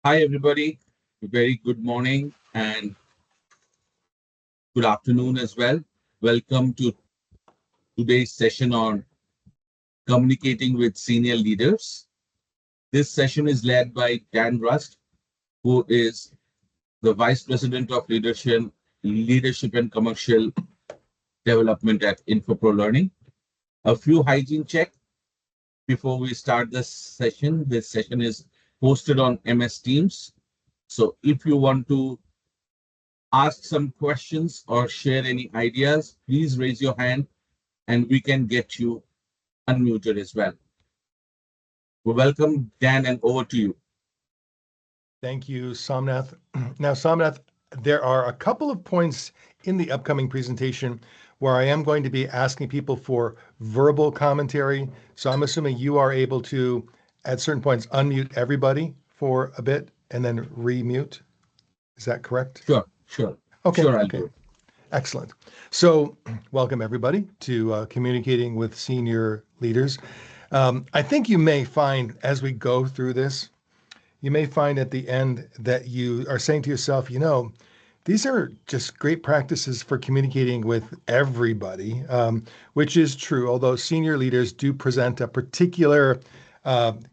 Hi, everybody. Very good morning and good afternoon as well. Welcome to today's session on communicating with senior leaders. This session is led by Dan Rust, who is the Vice President of Leadership and Commercial Development at Infopro Learning. A few hygiene checks before we start this session. This session is hosted on MS Teams. So if you want to ask some questions or share any ideas, please raise your hand and we can get you unmuted as well. Well, welcome, Dan, and over to you. Thank you, Somnath. Now, Somnath, there are a couple of points in the upcoming presentation where I am going to be asking people for verbal commentary. So I'm assuming you are able to, at certain points, unmute everybody for a bit and then remute. Is that correct? Sure, I'll Okay. do it. Excellent. So welcome everybody to Communicating with Senior Leaders. I think you may find as we go through this, you may find at the end that you are saying to yourself, these are just great practices for communicating with everybody, which is true, although senior leaders do present a particular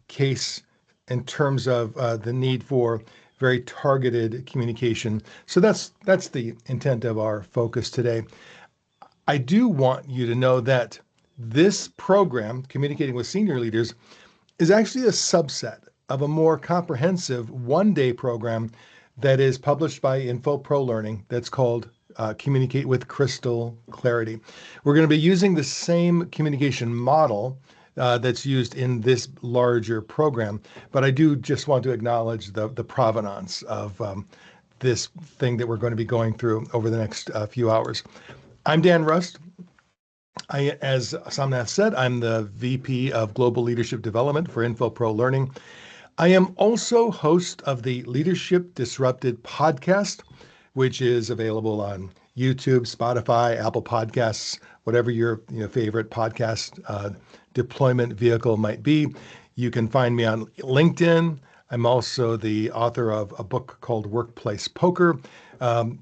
case in terms of the need for very targeted communication. So that's the intent of our focus today. I do want you to know that this program, Communicating with Senior Leaders, is actually a subset of a more comprehensive one-day program that is published by Infopro Learning that's called Communicate with Crystal Clarity. We're going to be using the same communication model that's used in this larger program, but I do just want to acknowledge the provenance of this thing that we're going to be going through over the next few hours. I'm Dan Rust. As Somnath said, I'm the VP of Global Leadership Development for Infopro Learning. I am also host of the Leadership Disrupted podcast, which is available on YouTube, Spotify, Apple Podcasts, whatever your favorite podcast deployment vehicle might be. You can find me on LinkedIn. I'm also the author of a book called Workplace Poker,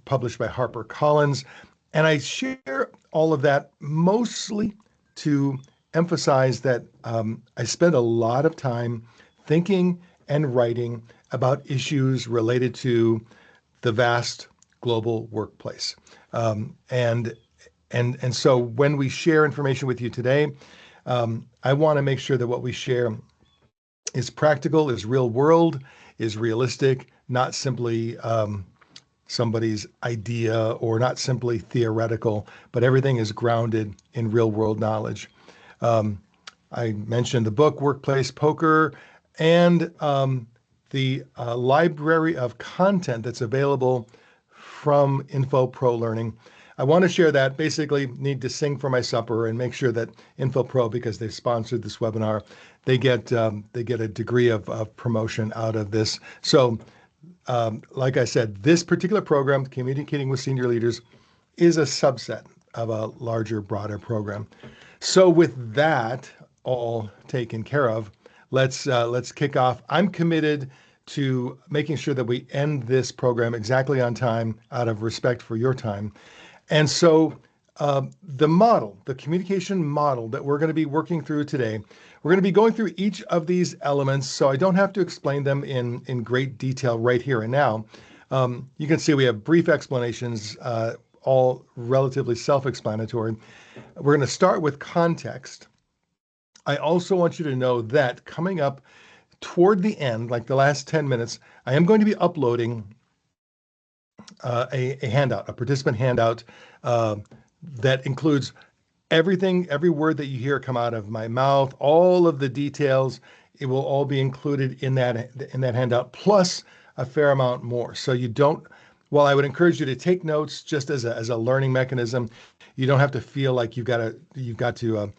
published by HarperCollins. And I share all of that mostly to emphasize that I spend a lot of time thinking and writing about issues related to the vast global workplace. And so when we share information with you today, I want to make sure that what we share is practical, is real world, is realistic, not simply somebody's idea or not simply theoretical, but everything is grounded in real world knowledge. I mentioned the book Workplace Poker and the library of content that's available from Infopro Learning. I want to share that. Basically, need to sing for my supper and make sure that Infopro, because they sponsored this webinar, they get a degree of promotion out of this. So, like I said, this particular program, Communicating with Senior Leaders, is a subset of a larger, broader program. So, with that all taken care of, let's kick off. I'm committed to making sure that we end this program exactly on time out of respect for your time. And so the communication model that we're going to be working through today, we're going to be going through each of these elements, so I don't have to explain them in great detail right here and now. You can see we have brief explanations, all relatively self-explanatory. We're going to start with context. I also want you to know that coming up toward the end, like the last 10 minutes, I am going to be uploading a handout, a participant handout that includes everything, every word that you hear come out of my mouth, all of the details. It will all be included in that handout, plus a fair amount more. So you don't. While I would encourage you to take notes just as a learning mechanism, you don't have to feel like you've got to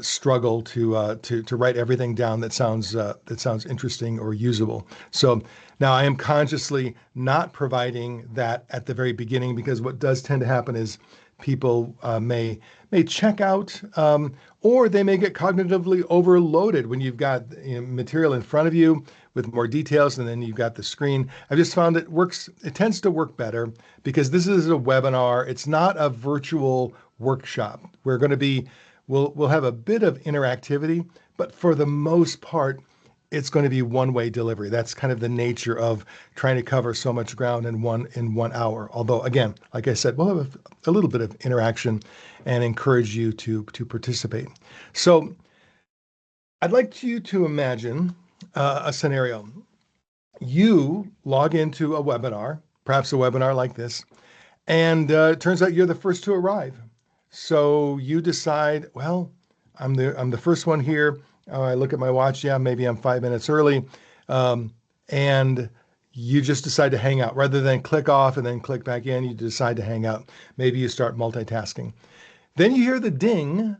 struggle to write everything down that sounds interesting or usable. So now I am consciously not providing that at the very beginning, because what does tend to happen is people may check out, or they may get cognitively overloaded when you've got material in front of you with more details, and then you've got the screen. I've just found it tends to work better because this is a webinar. It's not a virtual workshop. We'll have a bit of interactivity, but for the most part, it's going to be one-way delivery. That's kind of the nature of trying to cover so much ground in 1 hour. Although, again, like I said, we'll have a little bit of interaction and encourage you to participate. So I'd like you to imagine a scenario. You log into a webinar, perhaps a webinar like this, and it turns out you're the first to arrive. So you decide, well, I'm the first one here. I look at my watch. Yeah, maybe I'm 5 minutes early. And you just decide to hang out rather than click off and then click back in. You decide to hang out. Maybe you start multitasking. Then you hear the ding,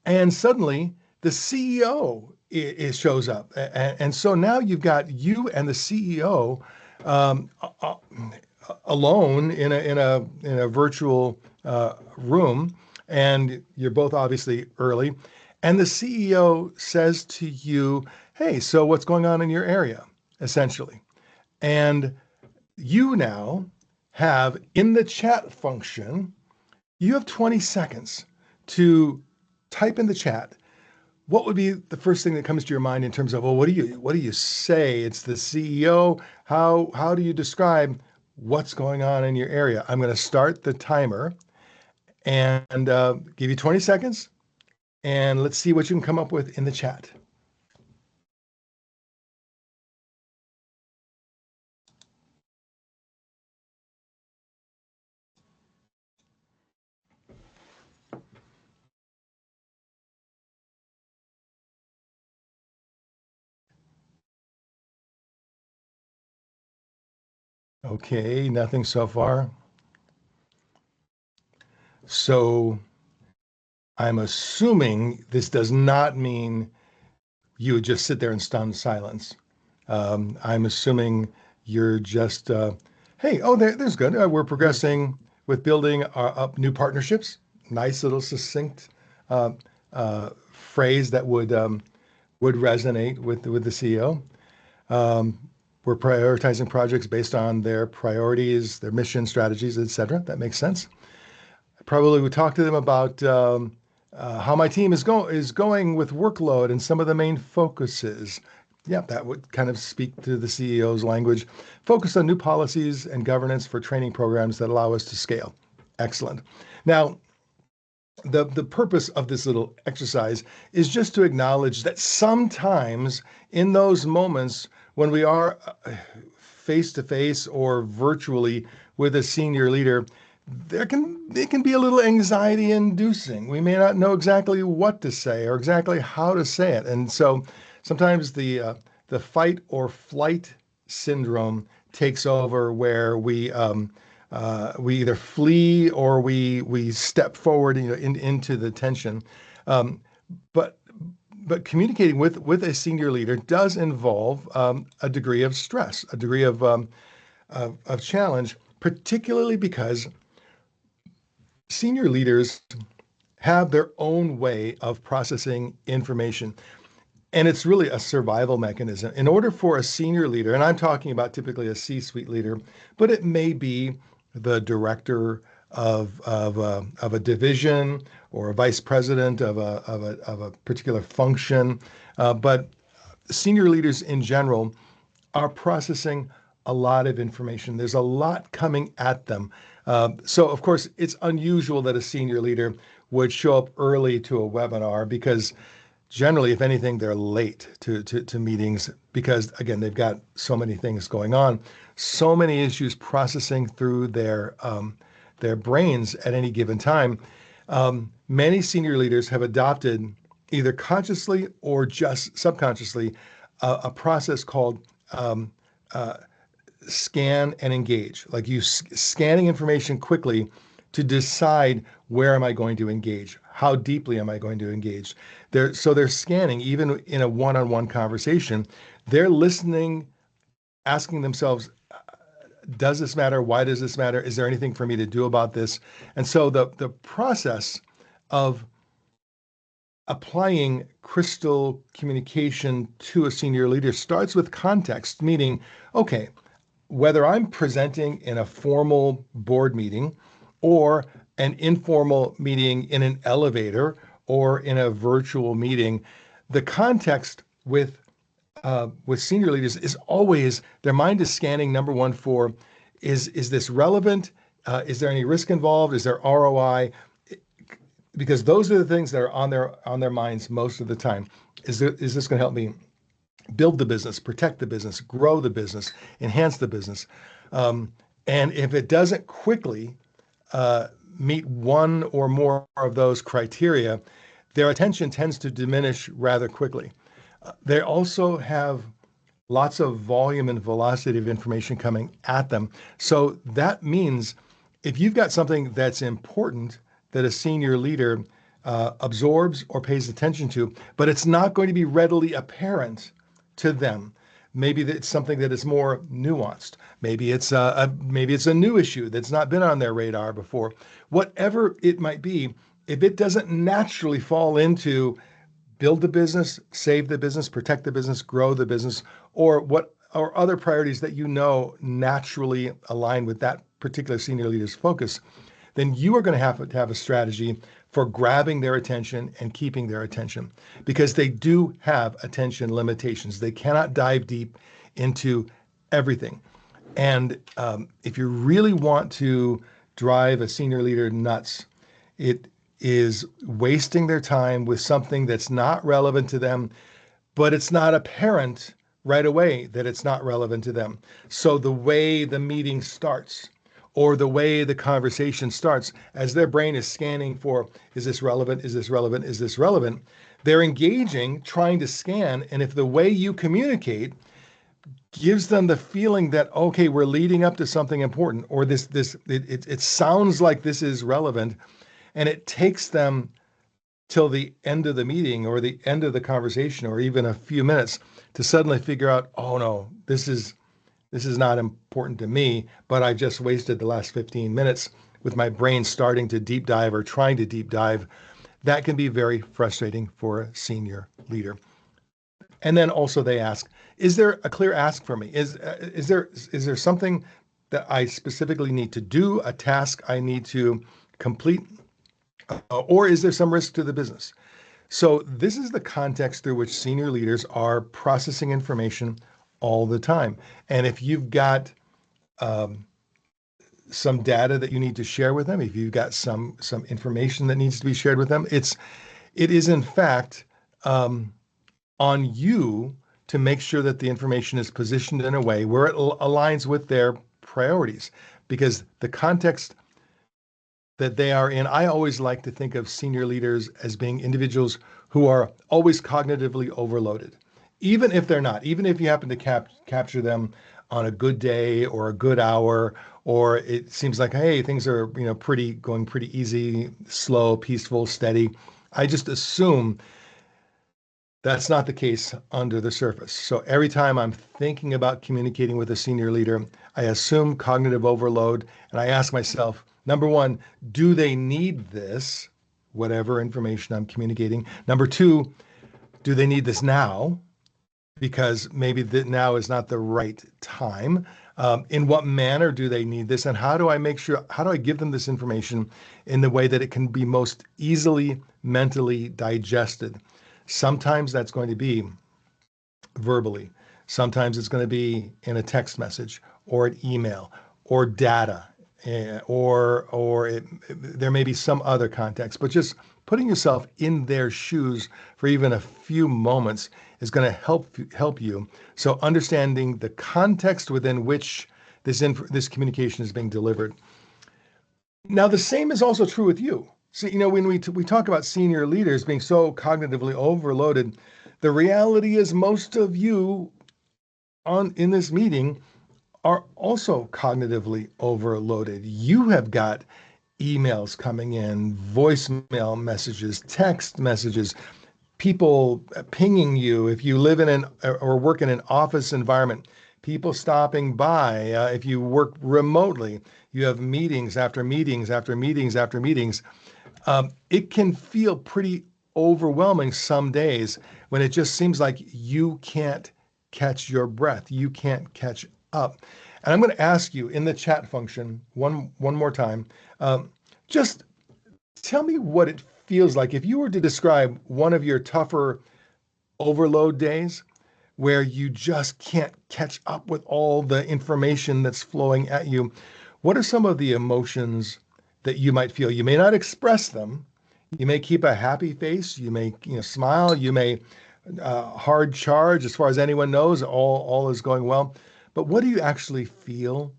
and suddenly the CEO shows up. And so now you've got you and the CEO alone in a virtual room, and you're both obviously early. And the CEO says to you, "Hey, so what's going on in your area?" Essentially. And you now have in the chat function, you have 20 seconds to type in the chat. What would be the first thing that comes to your mind in terms of, well, what do you say? It's the CEO. How do you describe what's going on in your area? I'm going to start the timer and give you 20 seconds, and let's see what you can come up with in the chat. Okay, nothing so far. So I'm assuming this does not mean you would just sit there in stunned silence. I'm assuming you're just, hey, oh, there's good. We're progressing with building up new partnerships. Nice little succinct phrase that would resonate with the CEO. We're prioritizing projects based on their priorities, their mission, strategies, etc. That makes sense. Probably would talk to them about how my team is going with workload and some of the main focuses. Yeah, that would kind of speak to the CEO's language. Focus on new policies and governance for training programs that allow us to scale. Excellent. Now, the purpose of this little exercise is just to acknowledge that sometimes in those moments when we are face to face or virtually with a senior leader, it can be a little anxiety inducing. We may not know exactly what to say or exactly how to say it. And so sometimes the fight or flight syndrome takes over where we either flee or we step forward, into the tension. But communicating with a senior leader does involve a degree of stress, a degree of challenge, particularly because senior leaders have their own way of processing information. And it's really a survival mechanism. In order for a senior leader, and I'm talking about typically a C-suite leader, but it may be the director of a division or a vice president of a particular function. But senior leaders in general are processing a lot of information. There's a lot coming at them. So, of course, it's unusual that a senior leader would show up early to a webinar because generally, if anything, they're late to meetings because, again, they've got so many things going on, so many issues processing through their brains at any given time. Many senior leaders have adopted, either consciously or just subconsciously, a process called scan and engage. Like you scanning information quickly to decide where am I going to engage? How deeply am I going to engage? So they're scanning, even in a one-on-one conversation. They're listening, asking themselves, Does this matter? Why does this matter? Is there anything for me to do about this? And so the process of applying crystal communication to a senior leader starts with context, meaning, okay, whether I'm presenting in a formal board meeting or an informal meeting in an elevator or in a virtual meeting, the context with senior leaders is always their mind is scanning number one for is this relevant? Is there any risk involved? Is there ROI? Because those are the things that are on their minds most of the time. Is this going to help me build the business, protect the business, grow the business, enhance the business? And if it doesn't quickly meet one or more of those criteria, their attention tends to diminish rather quickly. They also have lots of volume and velocity of information coming at them. So that means if you've got something that's important that a senior leader absorbs or pays attention to, but it's not going to be readily apparent to them. Maybe it's something that is more nuanced. Maybe it's a new issue that's not been on their radar before. Whatever it might be, if it doesn't naturally fall into build the business, save the business, protect the business, grow the business, or other priorities that you know naturally align with that particular senior leader's focus, then you are going to have a strategy for grabbing their attention and keeping their attention because they do have attention limitations. They cannot dive deep into everything. And if you really want to drive a senior leader nuts, it is wasting their time with something that's not relevant to them, but it's not apparent right away that it's not relevant to them. So the way the meeting starts or the way the conversation starts, as their brain is scanning for, is this relevant? Is this relevant? Is this relevant? They're engaging, trying to scan. And if the way you communicate gives them the feeling that, okay, we're leading up to something important, or it sounds like this is relevant, and it takes them till the end of the meeting or the end of the conversation or even a few minutes to suddenly figure out, oh no, this is not important to me, but I've just wasted the last 15 minutes with my brain starting to deep dive or trying to deep dive. That can be very frustrating for a senior leader. And then also they ask, is there a clear ask for me? Is there something that I specifically need to do, a task I need to complete? Or is there some risk to the business? So this is the context through which senior leaders are processing information all the time. And if you've got some data that you need to share with them, if you've got some information that needs to be shared with them, it is in fact on you to make sure that the information is positioned in a way where it aligns with their priorities, because the context that they are in. I always like to think of senior leaders as being individuals who are always cognitively overloaded, even if they're not, even if you happen to capture them on a good day or a good hour, or it seems like, hey, things are, going pretty easy, slow, peaceful, steady. I just assume that's not the case under the surface. So every time I'm thinking about communicating with a senior leader, I assume cognitive overload and I ask myself, number one, do they need this, whatever information I'm communicating? Number two, do they need this now? Because maybe now is not the right time. In what manner do they need this? And how do I give them this information in the way that it can be most easily mentally digested? Sometimes that's going to be verbally. Sometimes it's going to be in a text message or an email or data, or there may be some other context. But just putting yourself in their shoes for even a few moments is going to help you. So understanding the context within which this communication is being delivered. Now, the same is also true with you. So, when we talk about senior leaders being so cognitively overloaded, the reality is most of you in this meeting are also cognitively overloaded. You have got emails coming in, voicemail messages, text messages, people pinging you. If you live in or work in an office environment, people stopping by. If you work remotely, you have meetings after meetings after meetings after meetings. It can feel pretty overwhelming some days when it just seems like you can't catch your breath. You can't catch up. And I'm going to ask you in the chat function one more time, just tell me what it feels like if you were to describe one of your tougher overload days where you just can't catch up with all the information that's flowing at you. What are some of the emotions that you might feel? You may not express them. You may keep a happy face. You may, smile. You may hard charge. As far as anyone knows, all is going well. But what do you actually feel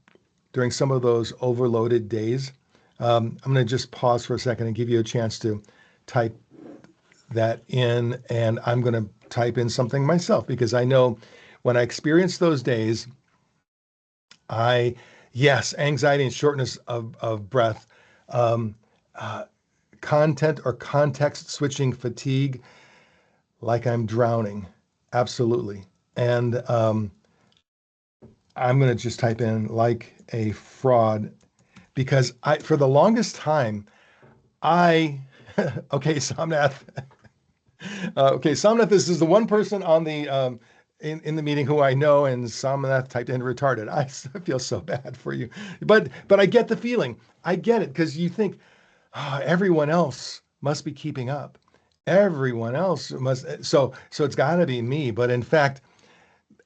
during some of those overloaded days? I'm going to just pause for a second and give you a chance to type that in, and I'm going to type in something myself because I know when I experience those days, yes, anxiety and shortness of breath, um, uh, content or context switching fatigue, like I'm drowning. Absolutely. And I'm going to just type in like a fraud because for the longest time, okay, Somnath. Okay, Somnath, this is the one person on the in the meeting who I know, and Somnath typed in retarded. I feel so bad for you, but I get the feeling. I get it because you think everyone else must be keeping up. Everyone else must. So it's got to be me. But in fact,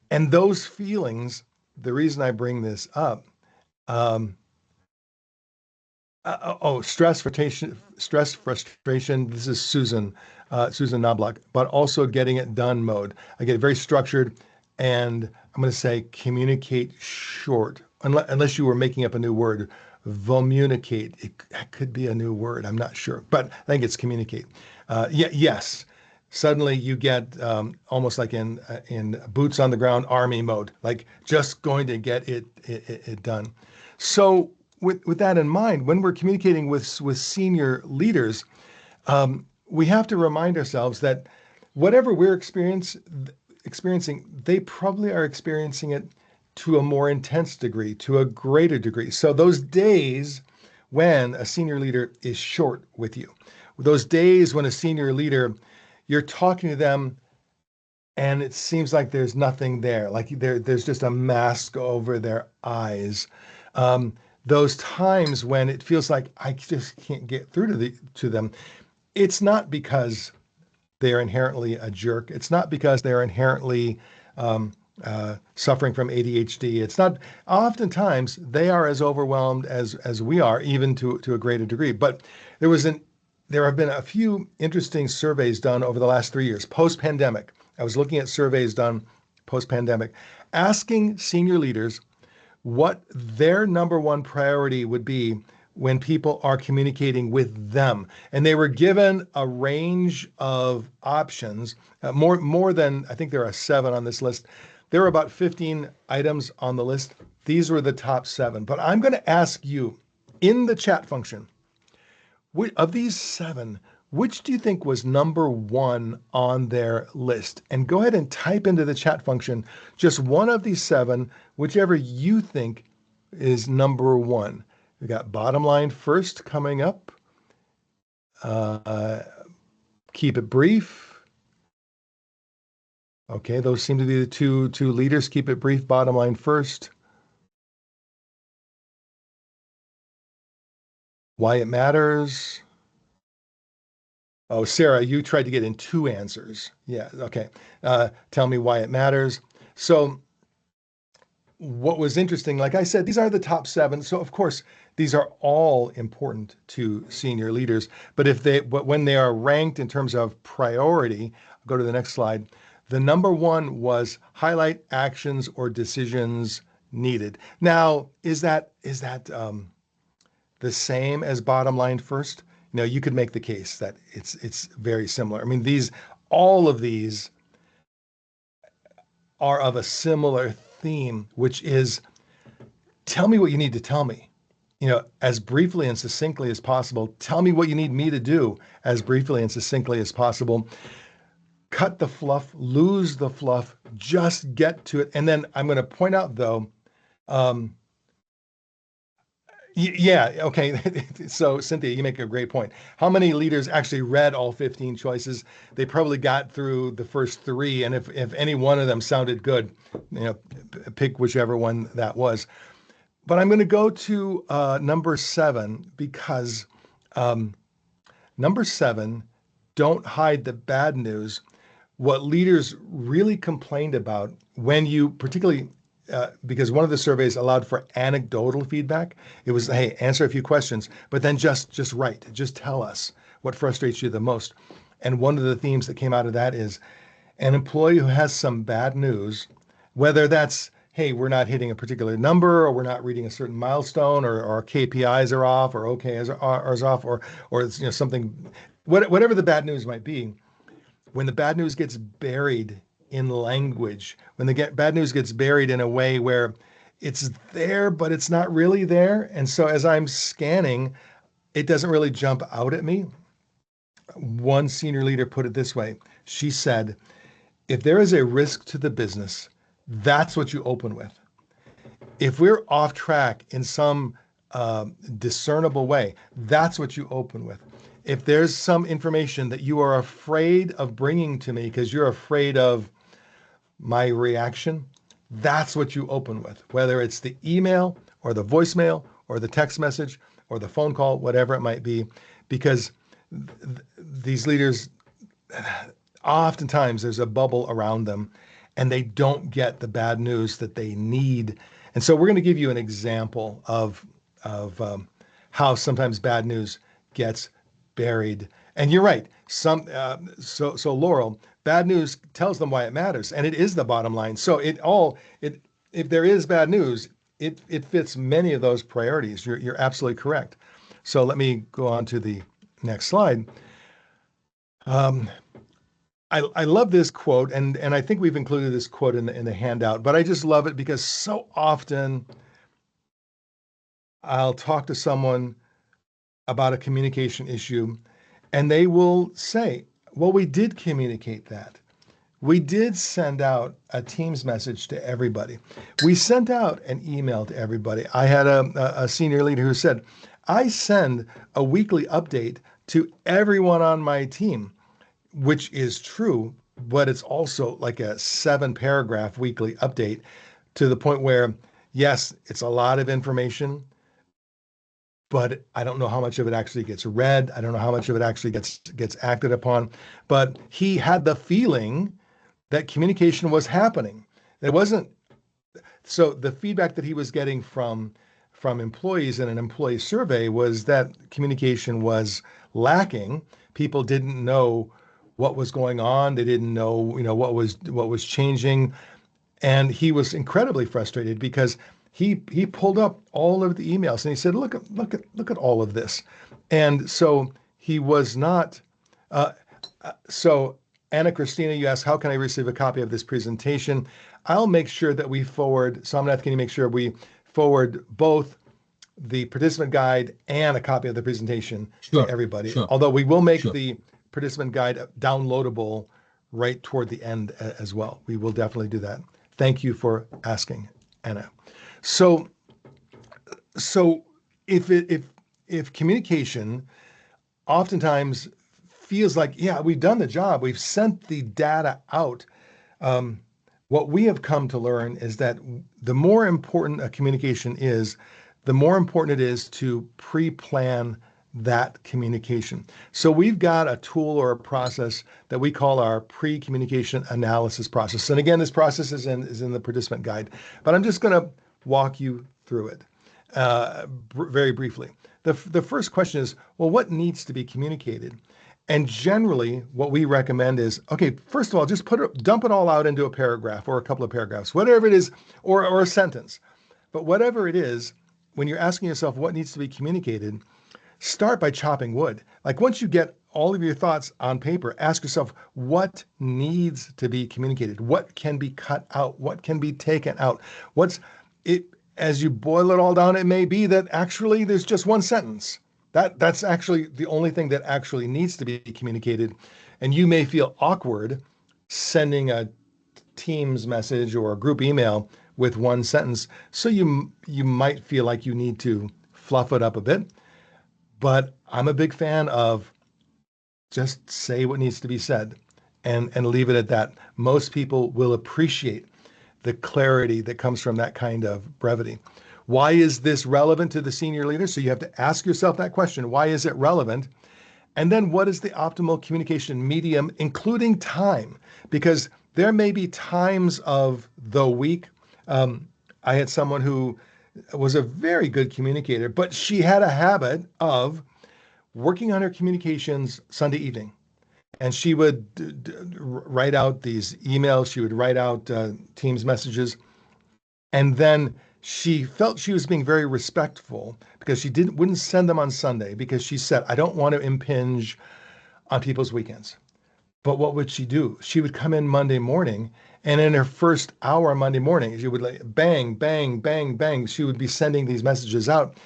and those feelings. The reason I bring this up. Um, stress, frustration. This is Susan Knobloch, but also getting it done mode. I get very structured, and I'm going to say communicate short, unless you were making up a new word. Vomunicate. That could be a new word. I'm not sure, but I think it's communicate. Yes. Suddenly you get almost like in boots on the ground army mode, like just going to get it done. So with that in mind, when we're communicating with senior leaders, we have to remind ourselves that whatever we're experiencing, they probably are experiencing it to a more intense degree, to a greater degree. So those days when a senior leader is short with you, those days when a senior leader, you're talking to them and it seems like there's nothing there, like there's just a mask over their eyes. Um, those times when it feels like I just can't get through to them, it's not because they're inherently a jerk. It's not because they're inherently suffering from ADHD. It's not. Oftentimes, they are as overwhelmed as we are, even to a greater degree. But there have been a few interesting surveys done over the last 3 years, post-pandemic. I was looking at surveys done post-pandemic, asking senior leaders what their number one priority would be when people are communicating with them. And they were given a range of options, more than, I think there are 7 on this list. There are about 15 items on the list. These were the top 7. But I'm going to ask you in the chat function, of these 7, which do you think was number 1 on their list? And go ahead and type into the chat function just one of these 7, whichever you think is number 1. We got bottom line first coming up. Keep it brief. Okay, those seem to be the two leaders. Keep it brief, bottom line first. Why it matters. Oh, Sarah, you tried to get in 2 answers. Yeah, okay. Tell me why it matters. So what was interesting, like I said, these are the top 7. So of course, these are all important to senior leaders. But when they are ranked in terms of priority, I'll go to the next slide. The number 1 was highlight actions or decisions needed. Now, is that the same as bottom line first? You could make the case that it's very similar. I mean, all of these are of a similar theme, which is tell me what you need to tell me, as briefly and succinctly as possible. Tell me what you need me to do as briefly and succinctly as possible. Cut the fluff, lose the fluff, just get to it. And then I'm going to point out though, um, yeah, okay. So Cynthia, you make a great point. How many leaders actually read all 15 choices? They probably got through the first three, and if any one of them sounded good, pick whichever one that was. But I'm going to go to number 7 because um, number 7, don't hide the bad news. What leaders really complained about when you, particularly because one of the surveys allowed for anecdotal feedback. It was, hey, answer a few questions, but then just write, just tell us what frustrates you the most. And one of the themes that came out of that is an employee who has some bad news, whether that's, hey, we're not hitting a particular number, or we're not reading a certain milestone, or our KPIs are off, or OKRs are off, or it's, something, whatever the bad news might be. When the bad news gets buried in language, when the bad news gets buried in a way where it's there, but it's not really there. And so as I'm scanning, it doesn't really jump out at me. One senior leader put it this way. She said, if there is a risk to the business, that's what you open with. If we're off track in some discernible way, that's what you open with. If there's some information that you are afraid of bringing to me because you're afraid of my reaction, that's what you open with, whether it's the email or the voicemail or the text message or the phone call, whatever it might be, because these leaders, oftentimes there's a bubble around them and they don't get the bad news that they need. And so we're going to give you an example of how sometimes bad news gets buried. And you're right. So Laurel, bad news tells them why it matters, and it is the bottom line. So if there is bad news, it fits many of those priorities. You're absolutely correct. So let me go on to the next slide. I love this quote, and I think we've included this quote in the handout, but I just love it because so often I'll talk to someone about a communication issue, and they will say, well, we did communicate that. We did send out a Teams message to everybody. We sent out an email to everybody. I had a senior leader who said, I send a weekly update to everyone on my team, which is true, but it's also like a 7-paragraph weekly update to the point where, yes, it's a lot of information, but I don't know how much of it actually gets read. I don't know how much of it actually gets acted upon. But he had the feeling that communication was happening. It wasn't. So the feedback that he was getting from employees in an employee survey was that communication was lacking. People didn't know what was going on. They didn't know, what was changing. And he was incredibly frustrated because he pulled up all of the emails and he said, look at all of this. And so he was not. So Anna Christina, you asked, how can I receive a copy of this presentation? I'll make sure that we forward, Somnath, can you make sure we forward both the participant guide and a copy of the presentation to Sure, everybody? sure, Although we will make sure. the participant guide downloadable right toward the end as well. We will definitely do that. Thank you for asking, Anna. So if communication oftentimes feels like, yeah, we've done the job, we've sent the data out. What we have come to learn is that the more important a communication is, the more important it is to pre-plan that communication. So we've got a tool or a process that we call our pre-communication analysis process. And again, this process is in the participant guide, but I'm just going to walk you through it very briefly. The first question is, well, what needs to be communicated? And generally, what we recommend is, okay, first of all, just dump it all out into a paragraph or a couple of paragraphs, whatever it is, or a sentence. But whatever it is, when you're asking yourself what needs to be communicated, start by chopping wood. Like once you get all of your thoughts on paper, ask yourself what needs to be communicated, what can be cut out, what can be taken out, what's it. As you boil it all down, it may be that actually there's just one sentence. That's actually the only thing that actually needs to be communicated. And you may feel awkward sending a Teams message or a group email with one sentence. So you might feel like you need to fluff it up a bit. But I'm a big fan of just say what needs to be said and leave it at that. Most people will appreciate the clarity that comes from that kind of brevity. Why is this relevant to the senior leader? So you have to ask yourself that question. Why is it relevant? And then what is the optimal communication medium, including time? Because there may be times of the week. I had someone who was a very good communicator, but she had a habit of working on her communications Sunday evening. And she would write out these emails, she would write out Teams messages, and then she felt she was being very respectful because she wouldn't send them on Sunday because she said, I don't want to impinge on people's weekends. But what would she do? She would come in Monday morning, and in her first hour on Monday morning, she would like bang, bang, bang, bang. She would be sending these messages out,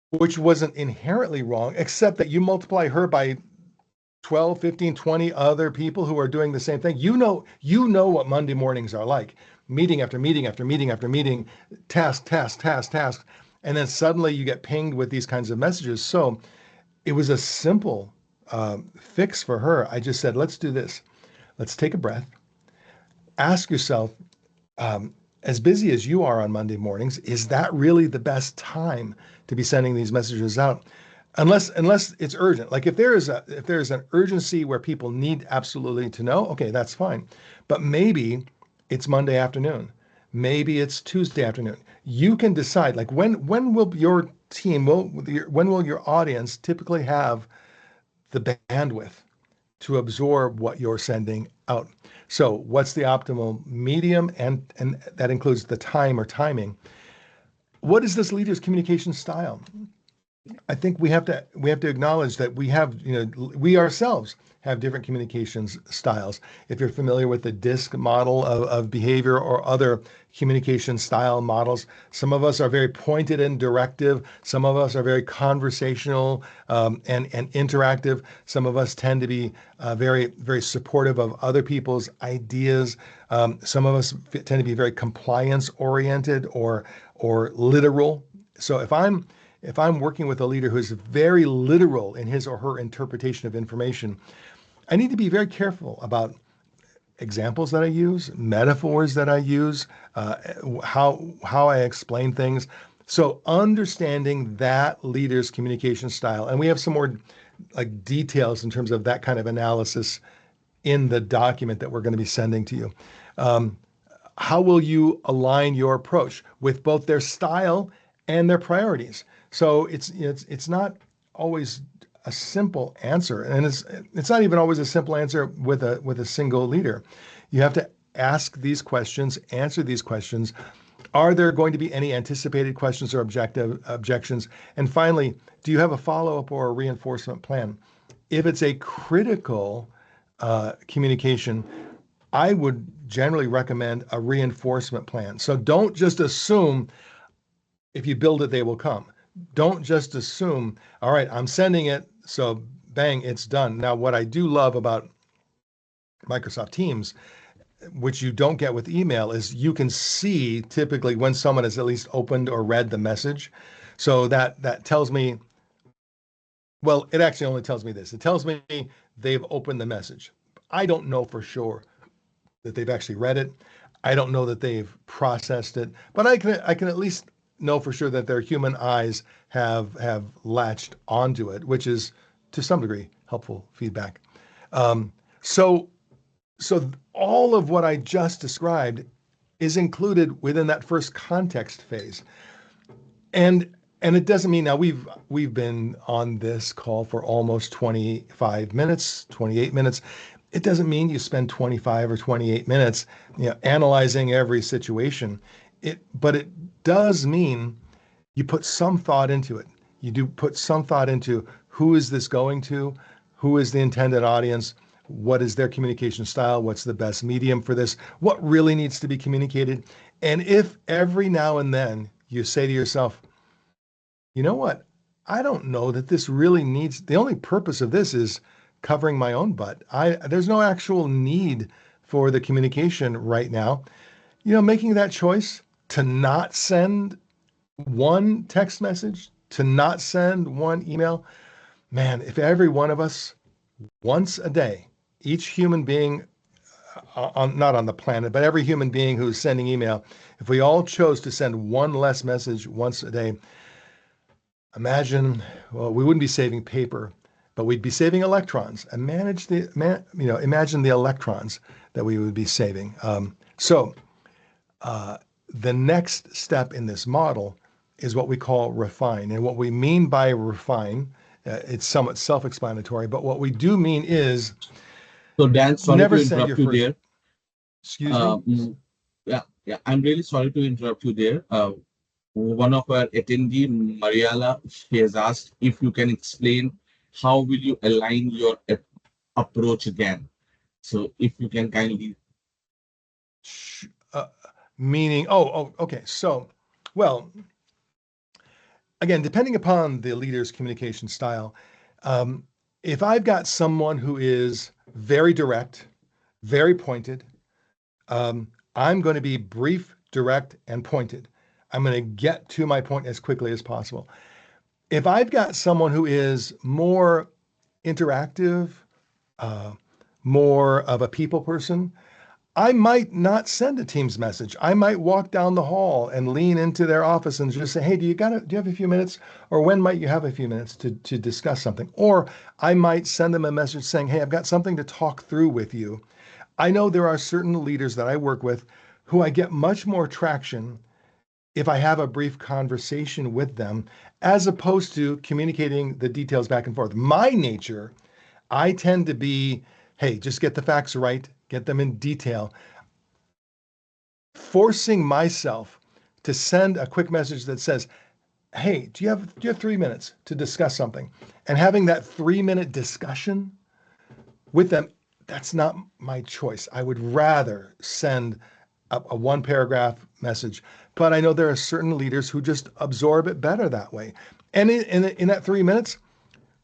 which wasn't inherently wrong, except that you multiply her by 12, 15, 20 other people who are doing the same thing. You know what Monday mornings are like. Meeting after meeting after meeting after meeting, task, task, task, task. And then suddenly you get pinged with these kinds of messages. So it was a simple fix for her. I just said, let's do this. Let's take a breath. Ask yourself, as busy as you are on Monday mornings, is that really the best time to be sending these messages out? Unless it's urgent. Like if there's an urgency where people need absolutely to know, okay, that's fine. But maybe it's Monday afternoon. Maybe it's Tuesday afternoon. You can decide, like when will your team when will your audience typically have the bandwidth to absorb what you're sending out? So what's the optimal medium? And that includes the time or timing. What is this leader's communication style? I think we have to acknowledge that we ourselves have different communications styles. If you're familiar with the DISC model of behavior or other communication style models, some of us are very pointed and directive. Some of us are very conversational and interactive. Some of us tend to be very, very supportive of other people's ideas. Some of us tend to be very compliance oriented or literal. So if I'm working with a leader who's very literal in his or her interpretation of information, I need to be very careful about examples that I use, metaphors that I use, how I explain things. So understanding that leader's communication style, and we have some more like details in terms of that kind of analysis in the document that we're going to be sending to you. How will you align your approach with both their style and their priorities? So it's not always a simple answer, and it's not even always a simple answer with a single leader. You have to ask these questions, answer these questions. Are there going to be any anticipated questions or objections? And finally, do you have a follow-up or a reinforcement plan? If it's a critical communication, I would generally recommend a reinforcement plan. So don't just assume if you build it, they will come. Don't just assume, all right, I'm sending it, so bang, it's done. Now, what I do love about Microsoft Teams, which you don't get with email, is you can see typically when someone has at least opened or read the message. So that tells me, well, it actually only tells me this. It tells me they've opened the message. I don't know for sure that they've actually read it. I don't know that they've processed it, but I can at least know for sure that their human eyes have latched onto it, which is to some degree helpful feedback. So all of what I just described is included within that first context phase. And it doesn't mean now we've been on this call for almost 25 minutes, 28 minutes. It doesn't mean you spend 25 or 28 minutes, analyzing every situation. But it does mean you put some thought into it. You do put some thought into who is this going to, who is the intended audience, what is their communication style, what's the best medium for this, what really needs to be communicated. And if every now and then you say to yourself, you know what, I don't know that this really needs, the only purpose of this is covering my own butt. There's no actual need for the communication right now, making that choice to not send one text message, to not send one email. Man, if every one of us once a day, each human being not on the planet, but every human being who's sending email, if we all chose to send one less message once a day, imagine, well, we wouldn't be saving paper, but we'd be saving electrons. And imagine the electrons that we would be saving. The next step in this model is what we call refine. And what we mean by refine, it's somewhat self-explanatory, but what we do mean is So, Dan, sorry never to send your interrupt you first, there. excuse me. Yeah, yeah, I'm really sorry to interrupt you there. One of our attendee, Mariala, she has asked if you can explain how will you align your approach again. So, if you can kindly. Sh- uh, Meaning, okay. So, well, again, depending upon the leader's communication style, um, if I've got someone who is very direct, very pointed, I'm going to be brief, direct, and pointed. I'm going to get to my point as quickly as possible. If I've got someone who is more interactive, uh, more of a people person, I might not send a Teams message. I might walk down the hall and lean into their office and just say, "Hey, do you have a few minutes? Or when might you have a few minutes to discuss something?" Or I might send them a message saying, "Hey, I've got something to talk through with you." I know there are certain leaders that I work with who I get much more traction if I have a brief conversation with them as opposed to communicating the details back and forth. My nature, I tend to be, hey, just get the facts right, get them in detail. Forcing myself to send a quick message that says, "Hey, do you have 3 minutes to discuss something?" And having that 3 minute discussion with them, that's not my choice. I would rather send a one paragraph message, but I know there are certain leaders who just absorb it better that way. And in that 3 minutes,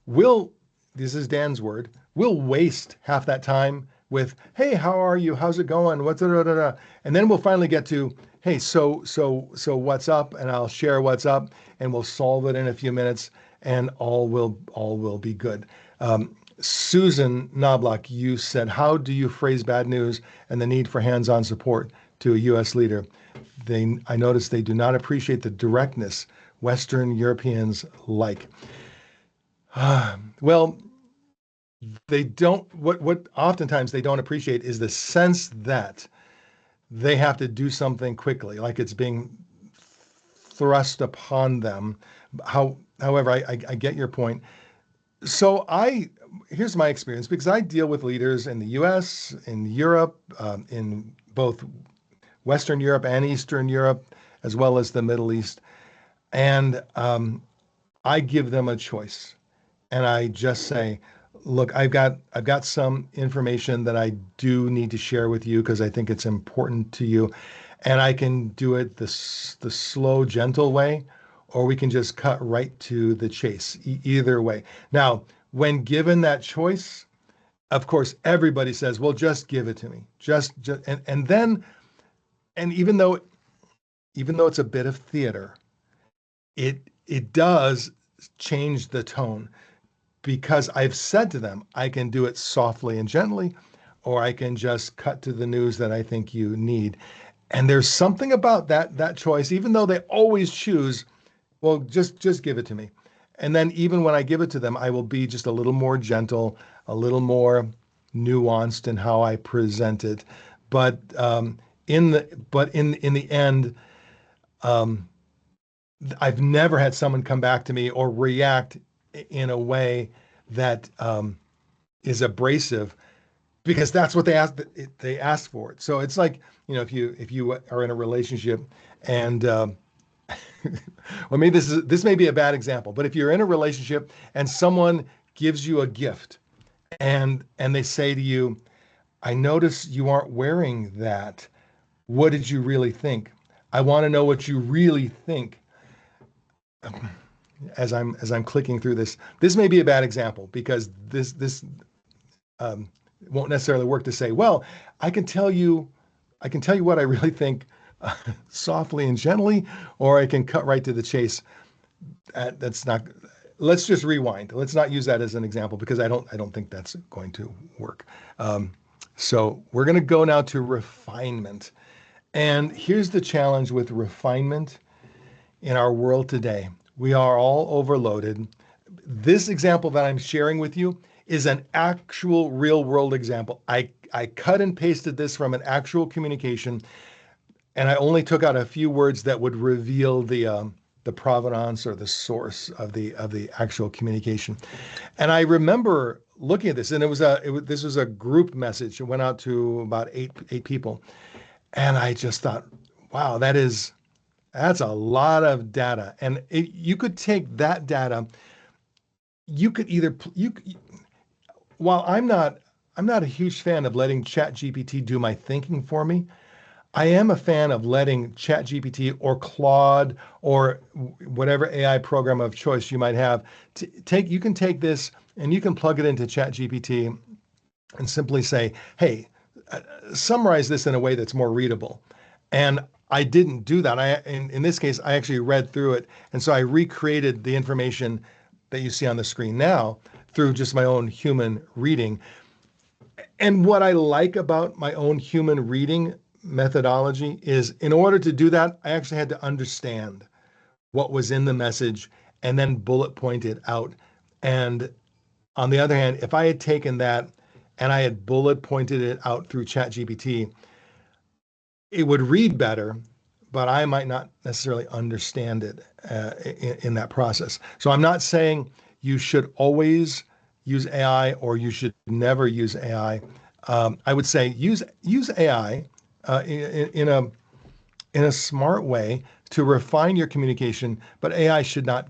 we'll, this is Dan's word, we'll waste half that time with, "Hey, how are you? How's it going? What's da, da, da, da." And then we'll finally get to, "Hey, so what's up?" And I'll share what's up, and we'll solve it in a few minutes, and all will be good. Susan Knobloch, you said, "How do you phrase bad news and the need for hands-on support to a U.S. leader?" I noticed they do not appreciate the directness Western Europeans like. Well, they don't. What oftentimes they don't appreciate is the sense that they have to do something quickly, like it's being thrust upon them. However, I get your point. So here's my experience because I deal with leaders in the U.S., in Europe, in both Western Europe and Eastern Europe, as well as the Middle East, and I give them a choice, and I just say, "Look, I've got some information that I do need to share with you because I think it's important to you, and I can do it the slow, gentle way, or we can just cut right to the chase. Either way." Now, when given that choice, of course, everybody says, "Well, just give it to me." Just and then and even though it's a bit of theater, it does change the tone because I've said to them, I can do it softly and gently, or I can just cut to the news that I think you need. And there's something about that choice, even though they always choose, well, just give it to me. And then even when I give it to them, I will be just a little more gentle, a little more nuanced in how I present it. But in the end, um, I've never had someone come back to me or react in a way that is abrasive because that's what they asked for it. So it's like, if you are in a relationship and well, maybe this may be a bad example, but if you're in a relationship and someone gives you a gift and they say to you, "I notice you aren't wearing that. What did you really think? I want to know what you really think." As I'm clicking through this may be a bad example because this It won't necessarily work to say, well, I can tell you, I can tell you what I really think softly and gently, or I can cut right to the chase. That's not. Let's just rewind. Let's not use that as an example because I don't think that's going to work. So we're going to go now to refinement. And here's the challenge with refinement in our world today. We are all overloaded. This example that I'm sharing with you is an actual real world example. I cut and pasted this from an actual communication, and I only took out a few words that would reveal the provenance or the source of the actual communication. And I remember looking at this, and this was a group message. It went out to about eight people, and I just thought, wow, that's a lot of data. And you could take that data, you could either you while I'm not a huge fan of letting ChatGPT do my thinking for me. I am a fan of letting ChatGPT or Claude or whatever AI program of choice you might have you can take this and you can plug it into ChatGPT and simply say, "Hey, summarize this in a way that's more readable." And I didn't do that. In this case, I actually read through it, and so I recreated the information that you see on the screen now through just my own human reading. And what I like about my own human reading methodology is in order to do that, I actually had to understand what was in the message and then bullet point it out. And on the other hand, if I had taken that and I had bullet pointed it out through ChatGPT, it would read better, but I might not necessarily understand it in that process. So I'm not saying you should always use AI or you should never use AI. I would say use AI in a smart way to refine your communication, but AI should not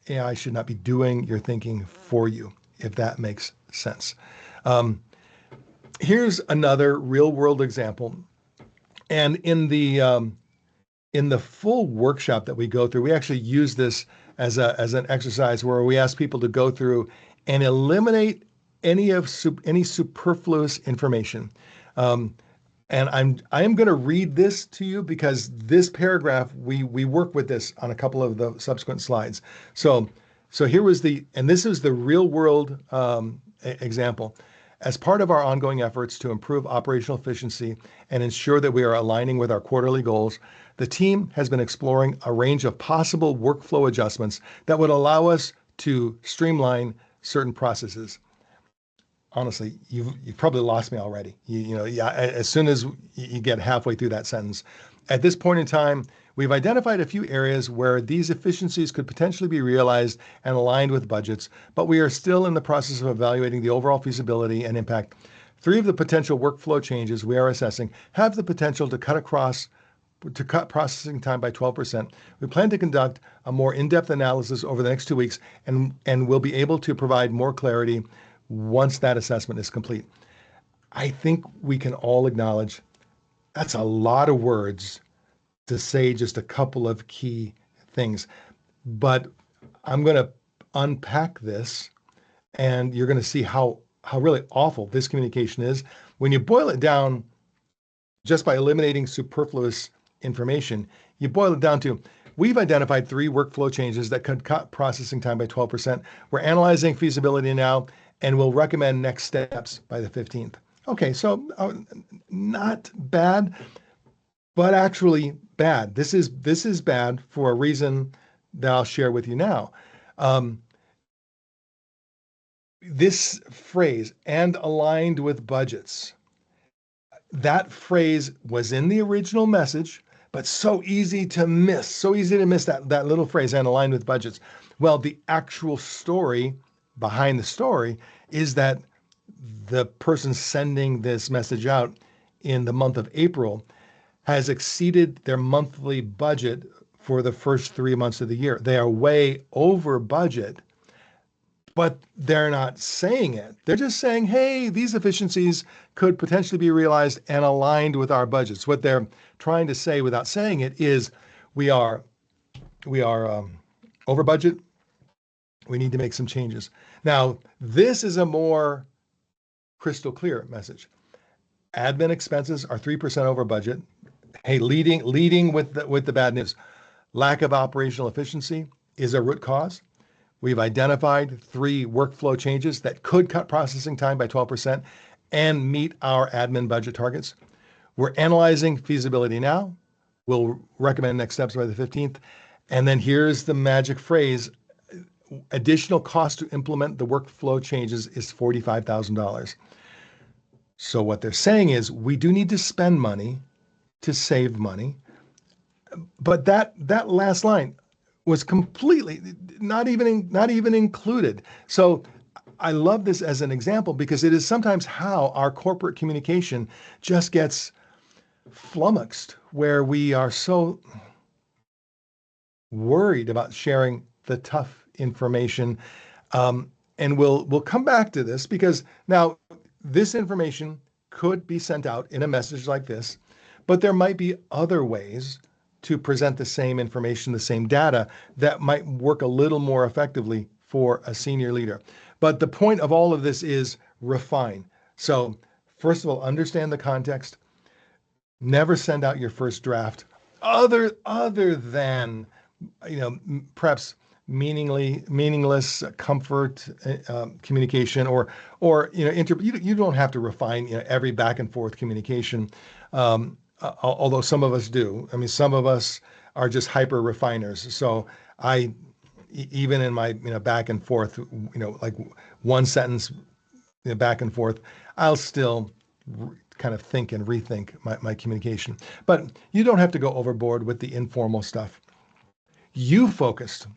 be doing your thinking for you, if that makes sense. Here's another real world example. And in the full workshop that we go through, we actually use this as an exercise where we ask people to go through and eliminate any superfluous information. And I am going to read this to you because this paragraph we work with this on a couple of the subsequent slides. So here was and this is the real world example. As part of our ongoing efforts to improve operational efficiency and ensure that we are aligning with our quarterly goals, the team has been exploring a range of possible workflow adjustments that would allow us to streamline certain processes. Honestly, you've probably lost me already. Yeah, as soon as you get halfway through that sentence. At this point in time, we've identified a few areas where these efficiencies could potentially be realized and aligned with budgets, but we are still in the process of evaluating the overall feasibility and impact. 3 of the potential workflow changes we are assessing have the potential to cut processing time by 12%. We plan to conduct a more in-depth analysis over the next 2 weeks and will be able to provide more clarity once that assessment is complete. I think we can all acknowledge that's a lot of words to say just a couple of key things. But I'm going to unpack this and you're going to see how really awful this communication is. When you boil it down just by eliminating superfluous information, you boil it down to we've identified 3 workflow changes that could cut processing time by 12%. We're analyzing feasibility now and we'll recommend next steps by the 15th. Okay, so not bad, but actually bad. This is bad for a reason that I'll share with you now. This phrase, "and aligned with budgets," that phrase was in the original message, but so easy to miss that little phrase, "and aligned with budgets." Well, the actual story behind the story is that the person sending this message out in the month of April has exceeded their monthly budget for the first 3 months of the year. They are way over budget, but they're not saying it. They're just saying, hey, these efficiencies could potentially be realized and aligned with our budgets. What they're trying to say without saying it is we are over budget. We need to make some changes. Now, this is a more crystal clear message. Admin expenses are 3% over budget. Hey, leading with the bad news. Lack of operational efficiency is a root cause. We've identified 3 workflow changes that could cut processing time by 12% and meet our admin budget targets. We're analyzing feasibility now. We'll recommend next steps by the 15th. And then here's the magic phrase. Additional cost to implement the workflow changes is $45,000. So what they're saying is we do need to spend money to save money. But that last line was completely not even included. So I love this as an example because it is sometimes how our corporate communication just gets flummoxed, where we are so worried about sharing the tough information. And we'll come back to this because now this information could be sent out in a message like this, but there might be other ways to present the same information, the same data that might work a little more effectively for a senior leader. But the point of all of this is refine. So first of all, understand the context. Never send out your first draft other than, perhaps meaningless comfort communication or you don't have to refine every back and forth communication, although some of us do. I mean, some of us are just hyper refiners. So even in my back and forth, like one sentence back and forth, I'll still kind of think and rethink my communication. But you don't have to go overboard with the informal stuff. You focused.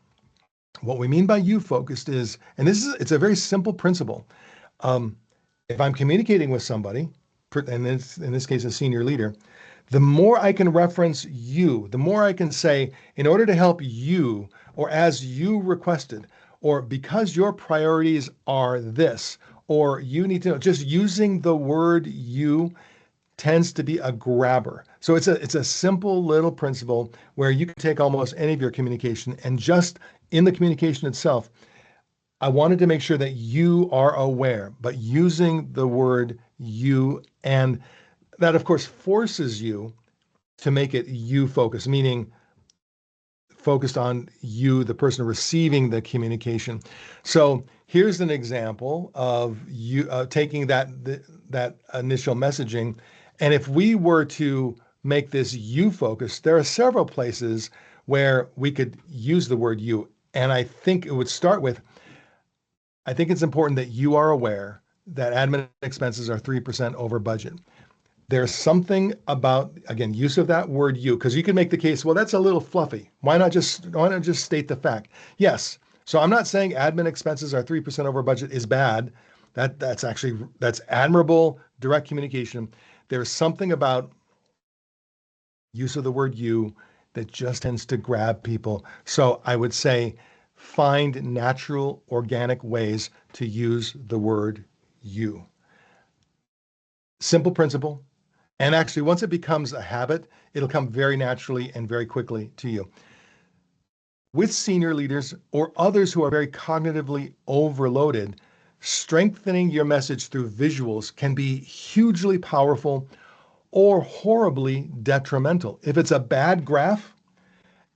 What we mean by you focused is, and it's a very simple principle. If I'm communicating with somebody, and in this case, a senior leader, the more I can reference you, the more I can say, in order to help you, or as you requested, or because your priorities are this, or you need to know, just using the word you tends to be a grabber. So it's a simple little principle where you can take almost any of your communication and just in the communication itself, I wanted to make sure that you are aware, but using the word you, and that of course forces you to make it you focused, meaning focused on you, the person receiving the communication. So here's an example of you taking that initial messaging. And if we were to make this you focused, there are several places where we could use the word you. And I think it would start with, I think it's important that you are aware that admin expenses are 3% over budget. There's something about, again, use of that word you, because you can make the case, well, that's a little fluffy. Why not just state the fact? Yes. So I'm not saying admin expenses are 3% over budget is bad. That's admirable direct communication. There's something about use of the word you that just tends to grab people. So I would say find natural, organic ways to use the word you. Simple principle. And actually, once it becomes a habit, it'll come very naturally and very quickly to you. With senior leaders or others who are very cognitively overloaded, strengthening your message through visuals can be hugely powerful or horribly detrimental. If it's a bad graph,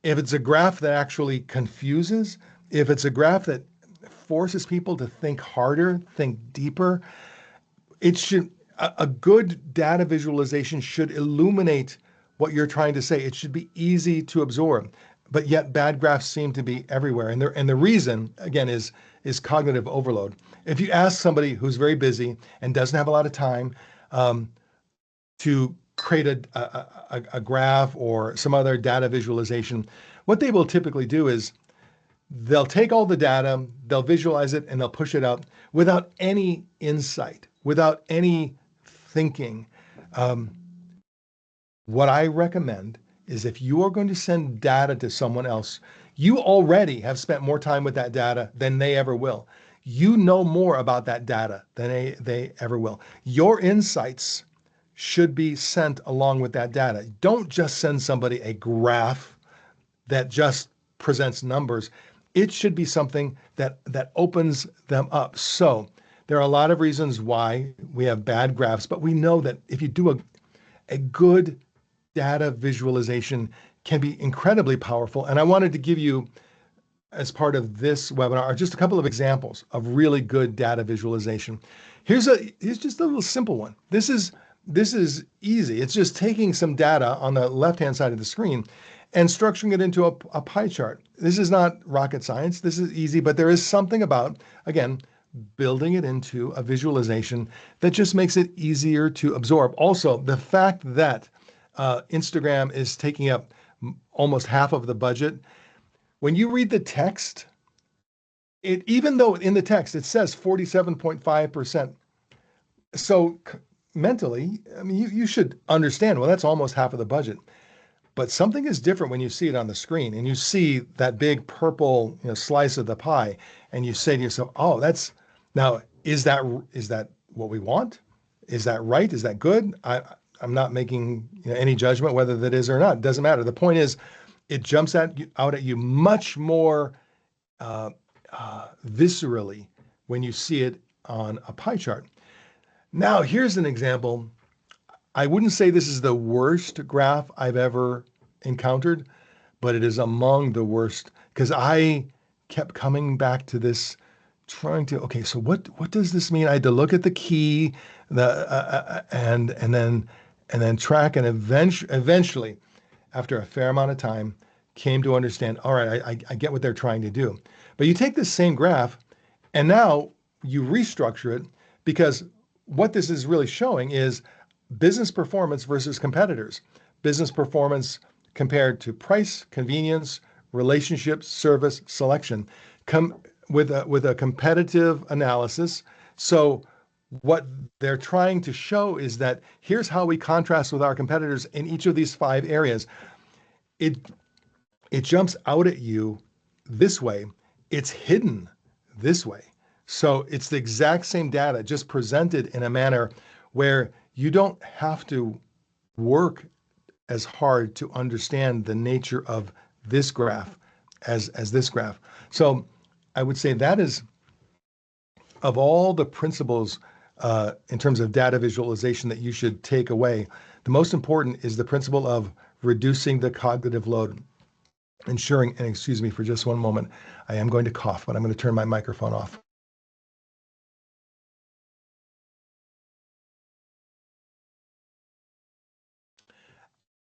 if it's a graph that actually confuses, if it's a graph that forces people to think harder, think deeper, a good data visualization should illuminate what you're trying to say. It should be easy to absorb, but yet bad graphs seem to be everywhere. And the reason, again, is cognitive overload. If you ask somebody who's very busy and doesn't have a lot of time to create a graph or some other data visualization, what they will typically do is they'll take all the data, they'll visualize it, and they'll push it out without any insight, without any thinking. What I recommend is if you are going to send data to someone else, you already have spent more time with that data than they ever will. You know more about that data than they ever will. Your insights should be sent along with that data. Don't just send somebody a graph that just presents numbers. It should be something that opens them up. So There are a lot of reasons why we have bad graphs, but we know that if you do a good data visualization can be incredibly powerful. And I wanted to give you, as part of this webinar, just a couple of examples of really good data visualization. Here's just a little simple one. This is easy. It's just taking some data on the left-hand side of the screen and structuring it into a pie chart. This is not rocket science. This is easy, but there is something about, again, building it into a visualization that just makes it easier to absorb. Also, the fact that Instagram is taking up almost half of the budget. When you read the text, even though in the text it says 47.5%, so mentally, I mean, you should understand, well, that's almost half of the budget. But something is different when you see it on the screen and you see that big purple, slice of the pie, and you say to yourself, "Oh, now is that what we want? Is that right? Is that good?" I'm not making any judgment whether that is or not. It doesn't matter. The point is, it jumps out at you much more viscerally when you see it on a pie chart. Now, here's an example. I wouldn't say this is the worst graph I've ever encountered, but it is among the worst because I kept coming back to this, trying to, okay, so what does this mean? I had to look at the key, and then track, and eventually, after a fair amount of time, came to understand, all right, I get what they're trying to do. But you take this same graph and now you restructure it, because what this is really showing is business performance versus competitors. Business performance compared to price, convenience, relationships, service, selection, come with a competitive analysis. So what they're trying to show is that here's how we contrast with our competitors in each of these 5 areas. It jumps out at you this way. It's hidden this way. So it's the exact same data, just presented in a manner where you don't have to work as hard to understand the nature of this graph as this graph. So I would say that is, of all the principles in terms of data visualization that you should take away, the most important is the principle of reducing the cognitive load, ensuring, and excuse me for just one moment, I am going to cough, but I'm going to turn my microphone off.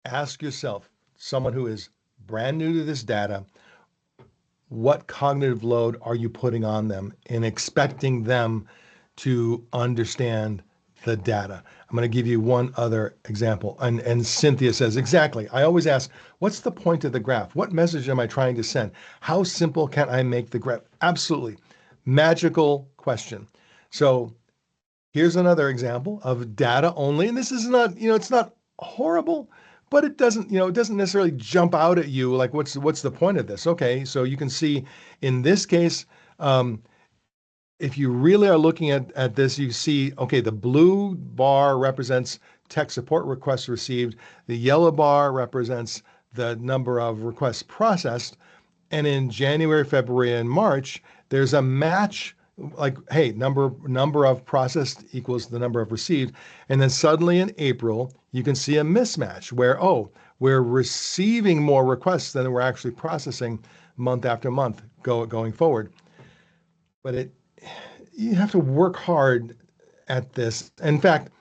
Ask yourself, someone who is brand new to this data, what cognitive load are you putting on them in expecting them to understand the data? I'm going to give you one other example. And Cynthia says, exactly. I always ask, what's the point of the graph? What message am I trying to send? How simple can I make the graph? Absolutely. Magical question. So here's another example of data only. And this is not, it's not horrible, but it doesn't necessarily jump out at you like, what's the point of this? Okay, so you can see in this case, if you really are looking at this, you see, okay, the blue bar represents tech support requests received. The yellow bar represents the number of requests processed. And in January, February, and March, there's a match, like, hey, number of processed equals the number of received. And then suddenly in April, you can see a mismatch where, oh, we're receiving more requests than we're actually processing month after month going forward. But you have to work hard at this. In fact,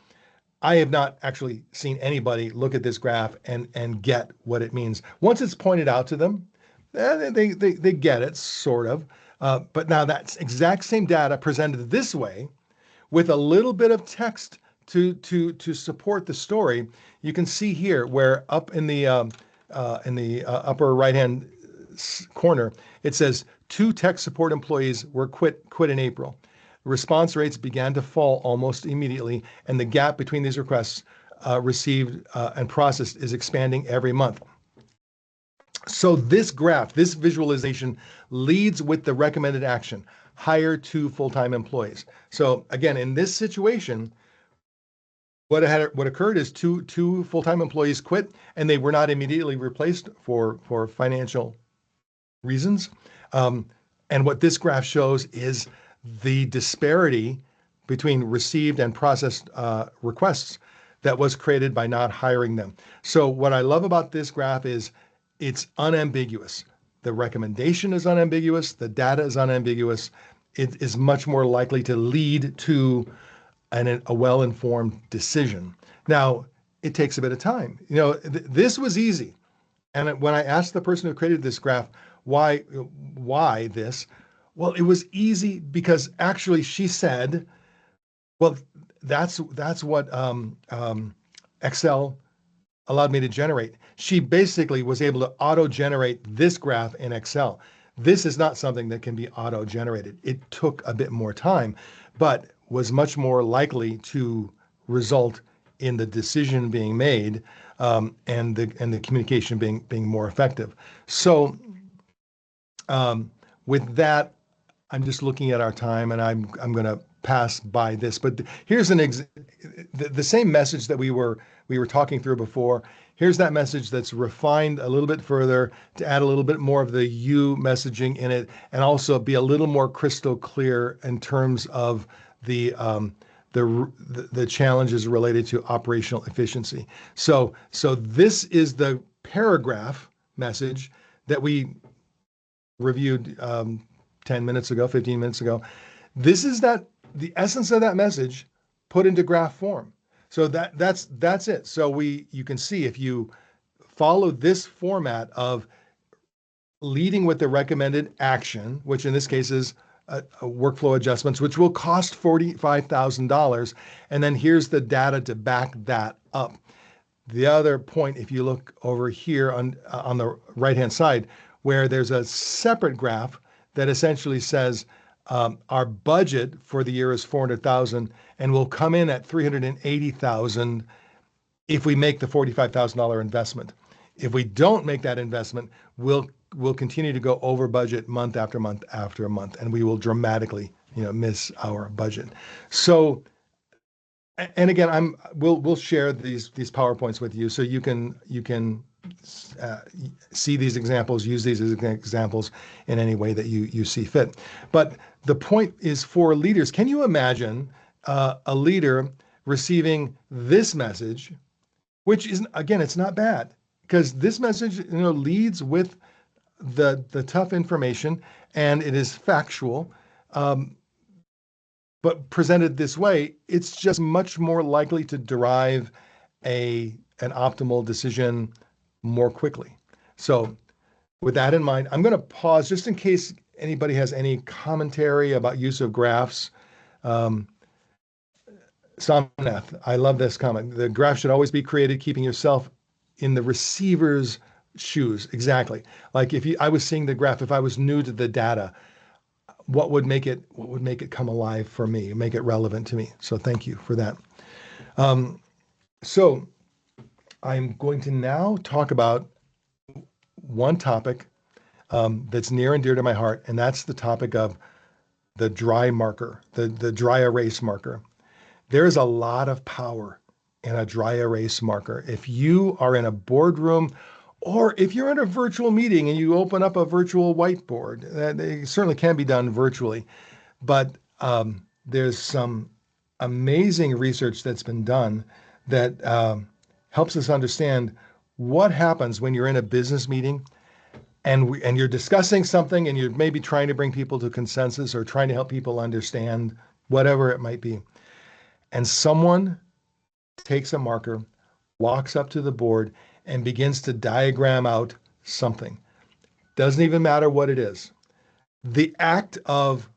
I have not actually seen anybody look at this graph and get what it means. Once it's pointed out to them, they get it, sort of. But now that exact same data presented this way, with a little bit of text to support the story, you can see here where up in the upper right-hand corner, it says 2 tech support employees were quit in April. Response rates began to fall almost immediately, and the gap between these requests received and processed is expanding every month. So this graph, this visualization leads with the recommended action: hire 2 full-time employees. So again, in this situation, what occurred is two full-time employees quit, and they were not immediately replaced for financial reasons. And what this graph shows is the disparity between received and processed requests that was created by not hiring them. So what I love about this graph is it's unambiguous. The recommendation is unambiguous. The data is unambiguous. It is much more likely to lead to a well-informed decision. Now, it takes a bit of time. This was easy. And when I asked the person who created this graph, why this? Well, it was easy because actually she said, well, that's what Excel allowed me to generate. She basically was able to auto-generate this graph in Excel. This is not something that can be auto-generated. It took a bit more time, but was much more likely to result in the decision being made and the communication being more effective. So with that, I'm just looking at our time, and I'm going to pass by this. But here's the same message that we were talking through before. Here's that message that's refined a little bit further to add a little bit more of the you messaging in it, and also be a little more crystal clear in terms of the challenges related to operational efficiency. So this is the paragraph message that we reviewed 10 minutes ago, 15 minutes ago. This is the essence of that message put into graph form. So that's it. So you can see if you follow this format of leading with the recommended action, which in this case is a workflow adjustments, which will cost $45,000. And then here's the data to back that up. The other point, if you look over here on the right-hand side, where there's a separate graph that essentially says our budget for the year is 400,000 and will come in at 380,000 if we make the $45,000 investment. If we don't make that investment, we'll continue to go over budget month after month after month, and we will dramatically, miss our budget. So, and again, we'll share these PowerPoints with you so you can see these examples, use these as examples in any way that you see fit. But the point is for leaders. Can you imagine a leader receiving this message, which is, again, it's not bad, because this message leads with the tough information, and it is factual, but presented this way, it's just much more likely to derive an optimal decision more quickly. So with that in mind, I'm going to pause just in case anybody has any commentary about use of graphs. Somnath, I love this comment. The graph should always be created keeping yourself in the receiver's shoes. Exactly. Like I was seeing the graph, if I was new to the data, what would make it come alive for me, make it relevant to me? So thank you for that. So I'm going to now talk about one topic that's near and dear to my heart, and that's the topic of the dry marker, the dry erase marker. There is a lot of power in a dry erase marker. If you are in a boardroom, or if you're in a virtual meeting and you open up a virtual whiteboard, it certainly can be done virtually, but there's some amazing research that's been done that helps us understand what happens when you're in a business meeting and you're discussing something and you're maybe trying to bring people to consensus or trying to help people understand whatever it might be. And someone takes a marker, walks up to the board, and begins to diagram out something. Doesn't even matter what it is. The act of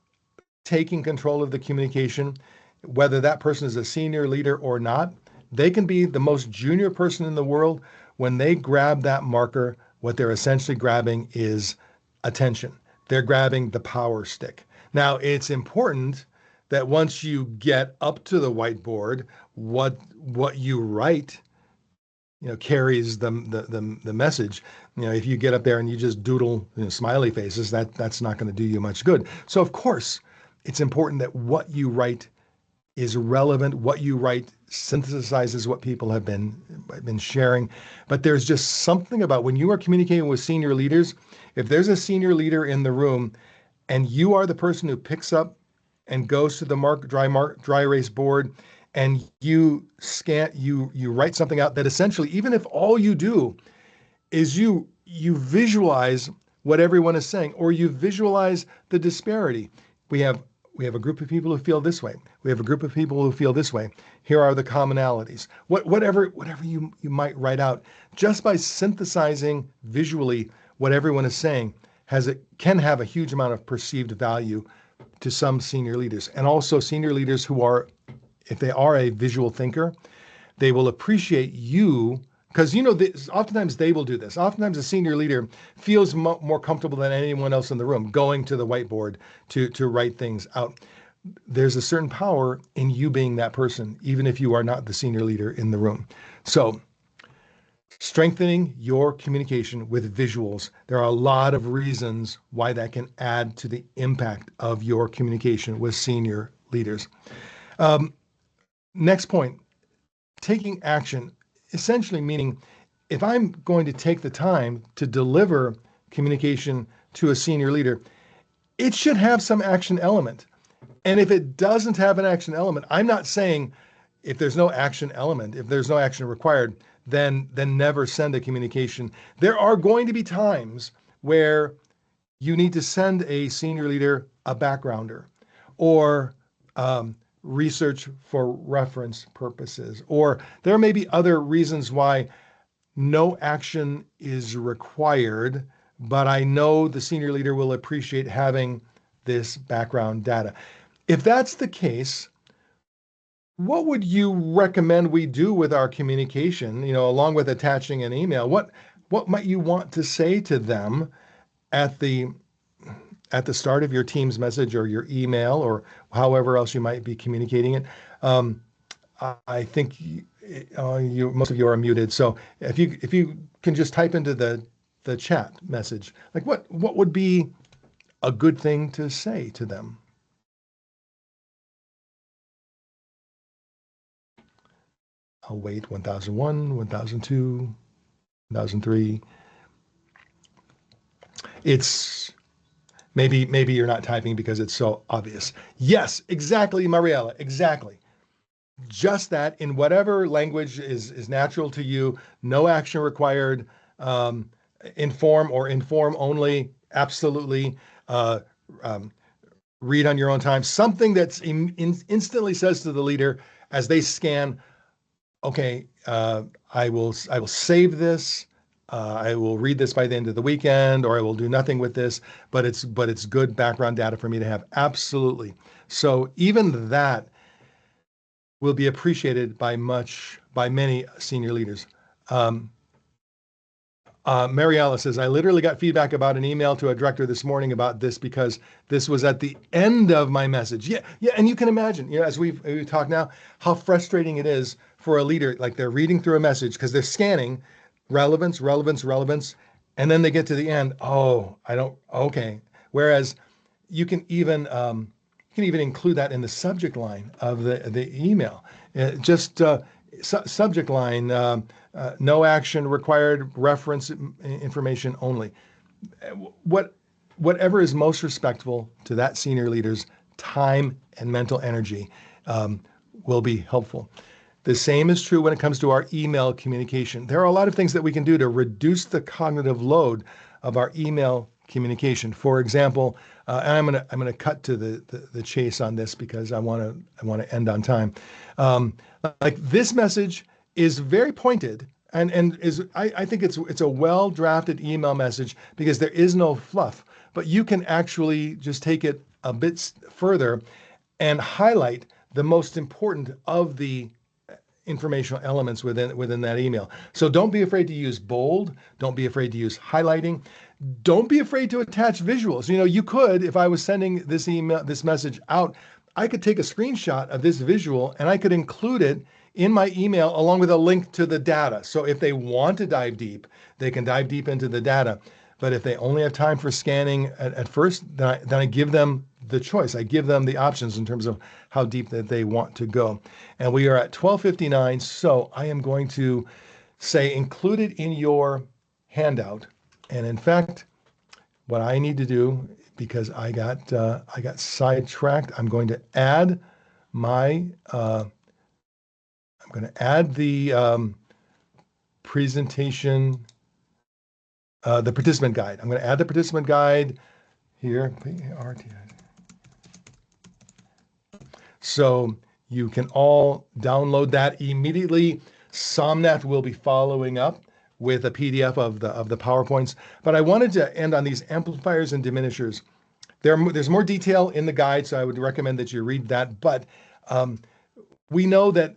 taking control of the communication, whether that person is a senior leader or not, they can be the most junior person in the world. When they grab that marker, what they're essentially grabbing is attention. They're grabbing the power stick. Now, it's important that once you get up to the whiteboard, what you write, carries the message. If you get up there and you just doodle smiley faces, that's not going to do you much good. So of course, it's important that what you write is relevant. What you write synthesizes what people have been sharing. But there's just something about when you are communicating with senior leaders, if there's a senior leader in the room and you are the person who picks up and goes to the dry erase board, and you write something out that essentially, even if all you do is you visualize what everyone is saying, or you visualize the disparity. We have we have a group of people who feel this way. We have a group of people who feel this way. Here are the commonalities. Whatever you might write out, just by synthesizing visually what everyone is saying, can have a huge amount of perceived value to some senior leaders, and also senior leaders who are, if they are a visual thinker, they will appreciate you, because oftentimes they will do this. Oftentimes a senior leader feels more comfortable than anyone else in the room going to the whiteboard to write things out. There's a certain power in you being that person, even if you are not the senior leader in the room. So strengthening your communication with visuals. There are a lot of reasons why that can add to the impact of your communication with senior leaders. Next point, taking action, essentially meaning if I'm going to take the time to deliver communication to a senior leader, it should have some action element. And if it doesn't have an action element, I'm not saying if there's no action element, if there's no action required, then never send a communication. There are going to be times where you need to send a senior leader a backgrounder, or research for reference purposes, or there may be other reasons why no action is required, but I know the senior leader will appreciate having this background data. If that's the case, what would you recommend we do with our communication, along with attaching an email? What might you want to say to them at the start of your Teams message or your email, or however else you might be communicating it? I think most of you are muted. So if you can just type into the chat message, like what would be a good thing to say to them? I'll wait. 1001, 1002, 1003. It's maybe you're not typing because it's so obvious. Yes, exactly, Mariella, exactly. Just that, in whatever language is natural to you, no action required, inform or inform only, absolutely. Read on your own time. Something that's instantly says to the leader as they scan, okay, I will save this. I will read this by the end of the weekend, or I will do nothing with this, but it's good background data for me to have. Absolutely. So even that will be appreciated by many senior leaders. Mariella says, I literally got feedback about an email to a director this morning about this because this was at the end of my message. Yeah, and you can imagine, as we talk now, how frustrating it is for a leader, like they're reading through a message because they're scanning relevance, and then they get to the end. Oh, okay. Whereas you can even include that in the subject line of the email. Subject line. No action required, reference information only. Whatever is most respectful to that senior leader's time and mental energy will be helpful. The same is true when it comes to our email communication. There are a lot of things that we can do to reduce the cognitive load of our email communication. For example, and I'm gonna cut to the chase on this because I want to end on time. Like this message is very pointed, and I think it's a well drafted email message because there is no fluff, but you can actually just take it a bit further and highlight the most important of the informational elements within that email. So don't be afraid to use bold. Don't be afraid to use highlighting. Don't be afraid to attach visuals. You could, if I was sending this message out, I could take a screenshot of this visual and I could include it in my email along with a link to the data. So if they want to dive deep, they can dive deep into the data. But if they only have time for scanning at first, then I give them the choice. I give them the options in terms of how deep that they want to go. And we are at 12:59, so I am going to say include it in your handout. And in fact, what I need to do, because I got sidetracked. I'm going to add my I'm going to add the presentation, the participant guide. I'm going to add the participant guide here. So you can all download that immediately. Somnath will be following up with a PDF of the PowerPoints. But I wanted to end on these amplifiers and diminishers. There's more detail in the guide, so I would recommend that you read that. But we know that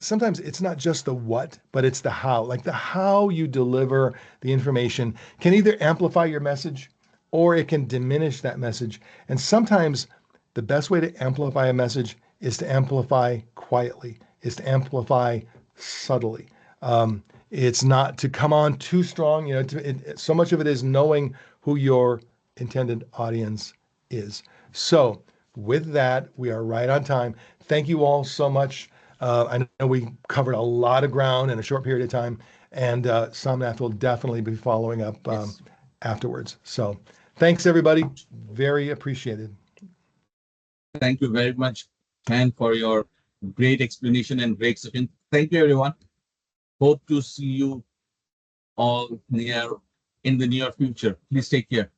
sometimes it's not just the what, but it's the how. Like the how you deliver the information can either amplify your message or it can diminish that message. And sometimes the best way to amplify a message is to amplify quietly, is to amplify subtly. It's not to come on too strong. You know, so much of it is knowing who your intended audience is. So with that, we are right on time. Thank you all so much. I know we covered a lot of ground in a short period of time, and Somnath will definitely be following up Yes. afterwards. So thanks, everybody. Very appreciated. Thank you very much, Ken, for your great explanation and great session. Thank you, everyone. Hope to see you all near in the near future. Please take care.